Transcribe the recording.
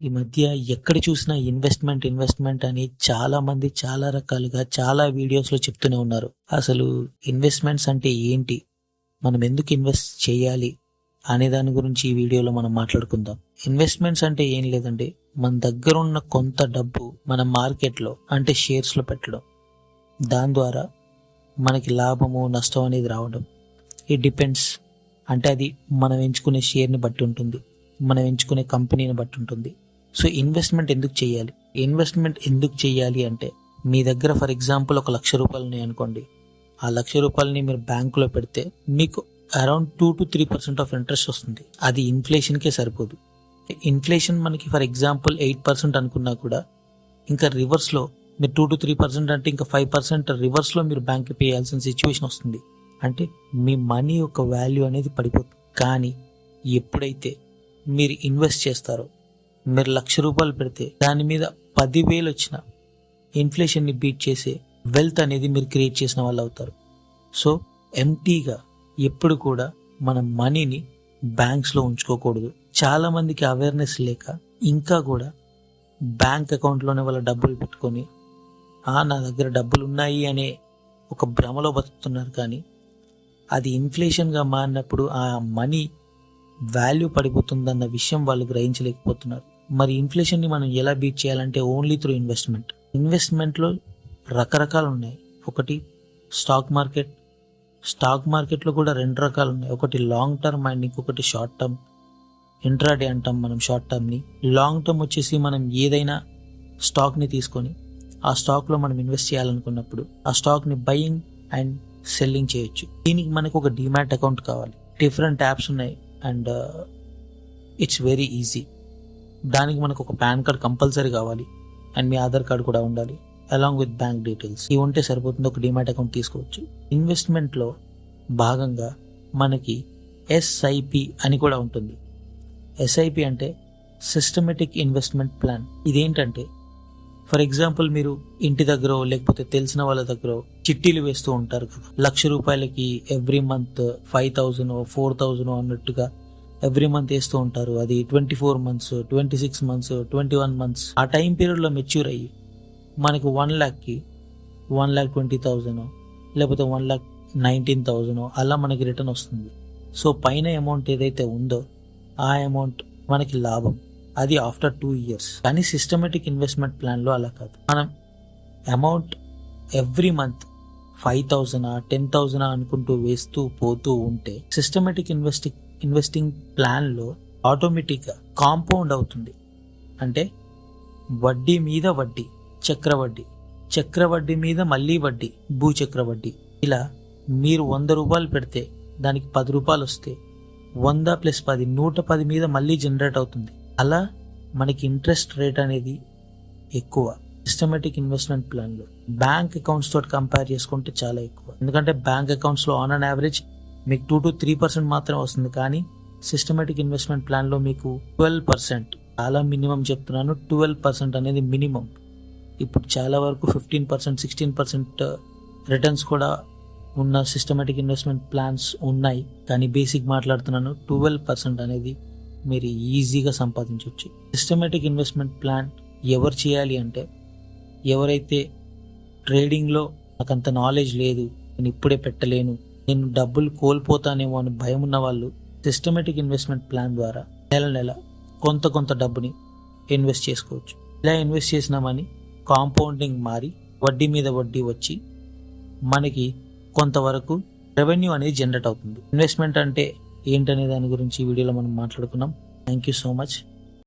ఈ మధ్య ఎక్కడ చూసినా ఇన్వెస్ట్మెంట్ అని చాలా మంది చాలా రకాలుగా చాలా వీడియోస్లో చెప్తూనే ఉన్నారు. అసలు ఇన్వెస్ట్మెంట్స్ అంటే ఏంటి, మనం ఎందుకు ఇన్వెస్ట్ చేయాలి అనే దాని గురించి ఈ వీడియోలో మనం మాట్లాడుకుందాం. ఇన్వెస్ట్మెంట్స్ అంటే ఏం లేదండి, మన దగ్గర ఉన్న కొంత డబ్బు మన మార్కెట్లో అంటే షేర్స్లో పెట్టడం, దాని ద్వారా మనకి లాభము నష్టం అనేది రావడం. ఇట్ డిపెండ్స్, అంటే అది మనం ఎంచుకునే షేర్ని బట్టి ఉంటుంది, మనం ఎంచుకునే కంపెనీని బట్టి ఉంటుంది. సో ఇన్వెస్ట్మెంట్ ఎందుకు చేయాలి అంటే, మీ దగ్గర ఫర్ ఎగ్జాంపుల్ ఒక 1,00,000 రూపాయలు ఉన్నాయి అనుకోండి. ఆ 1,00,000 రూపాయలని మీరు బ్యాంకులో పెడితే మీకు అరౌండ్ 2-3% ఆఫ్ ఇంట్రెస్ట్ వస్తుంది. అది ఇన్ఫ్లేషన్కే సరిపోదు. ఇన్ఫ్లేషన్ మనకి ఫర్ ఎగ్జాంపుల్ 8% అనుకున్నా కూడా ఇంకా రివర్స్లో మీరు 2-3% అంటే ఇంకా 5% రివర్స్లో మీరు బ్యాంక్కి పే చేయాల్సిన సిచ్యువేషన్ వస్తుంది. అంటే మీ మనీ యొక్క వాల్యూ అనేది పడిపోతుంది. కానీ ఎప్పుడైతే మీరు ఇన్వెస్ట్ చేస్తారో, మీరు 1,00,000 రూపాయలు పెడితే దాని మీద 10,000 వచ్చిన ఇన్ఫ్లేషన్ని బీట్ చేసే వెల్త్ అనేది మీరు క్రియేట్ చేసిన వాళ్ళు అవుతారు. సో ఎంటీగా ఎప్పుడు కూడా మన మనీని బ్యాంక్స్లో ఉంచుకోకూడదు. చాలా మందికి అవేర్నెస్ లేక ఇంకా కూడా బ్యాంక్ అకౌంట్లోనే వాళ్ళ డబ్బులు పెట్టుకొని నా దగ్గర డబ్బులు ఉన్నాయి అనే ఒక భ్రమలో బతుకుతున్నారు. కానీ అది ఇన్ఫ్లేషన్గా మారినప్పుడు ఆ మనీ వాల్యూ పడిపోతుందన్న విషయం వాళ్ళు గ్రహించలేకపోతున్నారు. మరి ఇన్ఫ్లేషన్ని మనం ఎలా బీట్ చేయాలంటే ఓన్లీ త్రూ ఇన్వెస్ట్మెంట్లో రకరకాలు ఉన్నాయి. ఒకటి స్టాక్ మార్కెట్లో కూడా 2 రకాలు ఉన్నాయి. ఒకటి లాంగ్ టర్మ్ అండ్ ఇంకొకటి షార్ట్ టర్మ్. ఇంట్రాడే అంటాం మనం షార్ట్ టర్మ్ని. లాంగ్ టర్మ్ వచ్చేసి మనం ఏదైనా స్టాక్ని తీసుకొని ఆ స్టాక్లో మనం ఇన్వెస్ట్ చేయాలనుకున్నప్పుడు ఆ స్టాక్ని బయింగ్ అండ్ సెల్లింగ్ చేయొచ్చు. దీనికి మనకు ఒక డీమ్యాట్ అకౌంట్ కావాలి. డిఫరెంట్ యాప్స్ ఉన్నాయి అండ్ ఇట్స్ వెరీ ఈజీ. దానికి మనకు ఒక పాన్ కార్డ్ కంపల్సరీ కావాలి అండ్ మీ ఆధార్ కార్డ్ కూడా ఉండాలి, అలాంగ్ విత్ బ్యాంక్ డీటెయిల్స్. ఇవి ఉంటే సరిపోతుంది, ఒక డీమ్యాట్ అకౌంట్ తీసుకోవచ్చు. ఇన్వెస్ట్మెంట్లో భాగంగా మనకి ఎస్ఐపి అని కూడా ఉంటుంది. ఎస్ఐపి అంటే సిస్టమేటిక్ ఇన్వెస్ట్మెంట్ ప్లాన్. ఇదేంటంటే ఫర్ ఎగ్జాంపుల్ మీరు ఇంటి దగ్గర లేకపోతే తెలిసిన వాళ్ళ దగ్గర చిట్టీలు వేస్తూ ఉంటారు కదా. 1,00,000 రూపాయలకి ఎవ్రీ మంత్ 5,000 4,000 అన్నట్టుగా ఎవ్రీ మంత్ వేస్తూ ఉంటారు. అది 24 months, 26 months, 21 months ఆ టైం పీరియడ్లో మెచ్యూర్ అయ్యి మనకు 1,00,000కి 1,20,000 లేకపోతే 1,19,000 అలా మనకి రిటర్న్ వస్తుంది. సో పైన అమౌంట్ ఏదైతే ఉందో ఆ అమౌంట్ మనకి లాభం. అది ఆఫ్టర్ 2 years. కానీ సిస్టమేటిక్ ఇన్వెస్ట్మెంట్ ప్లాన్లో అలా కాదు. మనం అమౌంట్ ఎవ్రీ మంత్ 5,000 10,000 అనుకుంటూ వేస్తూ పోతూ ఉంటే సిస్టమేటిక్ ఇన్వెస్టింగ్ ప్లాన్లో ఆటోమేటిక్గా కాంపౌండ్ అవుతుంది. అంటే వడ్డీ మీద వడ్డీ, చక్రవడ్డీ మీద మళ్ళీ వడ్డీ, భూచక్రవడ్డీ. ఇలా మీరు 100 రూపాయలు పెడితే దానికి 10 రూపాయలు వస్తే 100 + 10 110 మీద మళ్ళీ జనరేట్ అవుతుంది. అలా మనకి ఇంట్రెస్ట్ రేట్ అనేది ఎక్కువ సిస్టమేటిక్ ఇన్వెస్ట్మెంట్ ప్లాన్లో. బ్యాంక్ అకౌంట్స్ తోటి కంపేర్ చేసుకుంటే చాలా ఎక్కువ. ఎందుకంటే బ్యాంక్ అకౌంట్స్లో ఆన్ అండ్ యావరేజ్ మీకు 2-3% మాత్రమే వస్తుంది. కానీ సిస్టమేటిక్ ఇన్వెస్ట్మెంట్ ప్లాన్లో మీకు 12%, చాలా మినిమం చెప్తున్నాను, 12% అనేది మినిమం. ఇప్పుడు చాలా వరకు 15%, 16% రిటర్న్స్ కూడా ఉన్న సిస్టమేటిక్ ఇన్వెస్ట్మెంట్ ప్లాన్స్ ఉన్నాయి. కానీ బేసిక్ మాట్లాడుతున్నాను, 12% అనేది మీరు ఈజీగా సంపాదించవచ్చు. సిస్టమేటిక్ ఇన్వెస్ట్మెంట్ ప్లాన్ ఎవరు చేయాలి అంటే, ఎవరైతే ట్రేడింగ్లో నాకు అంత నాలెడ్జ్ లేదు, నేను ఇప్పుడే పెట్టలేను, నేను డబ్బులు కోల్పోతానేమో అని భయం ఉన్న వాళ్ళు సిస్టమేటిక్ ఇన్వెస్ట్మెంట్ ప్లాన్ ద్వారా నెల కొంత డబ్బుని ఇన్వెస్ట్ చేసుకోవచ్చు. ఇలా ఇన్వెస్ట్ చేసినామని కాంపౌండింగ్ మారి వడ్డీ మీద వడ్డీ వచ్చి మనకి కొంతవరకు రెవెన్యూ అనేది జనరేట్ అవుతుంది. ఇన్వెస్ట్మెంట్ అంటే ఏంటనే దాని గురించి ఈ వీడియోలో మనం మాట్లాడుకున్నాం. Thank you so much.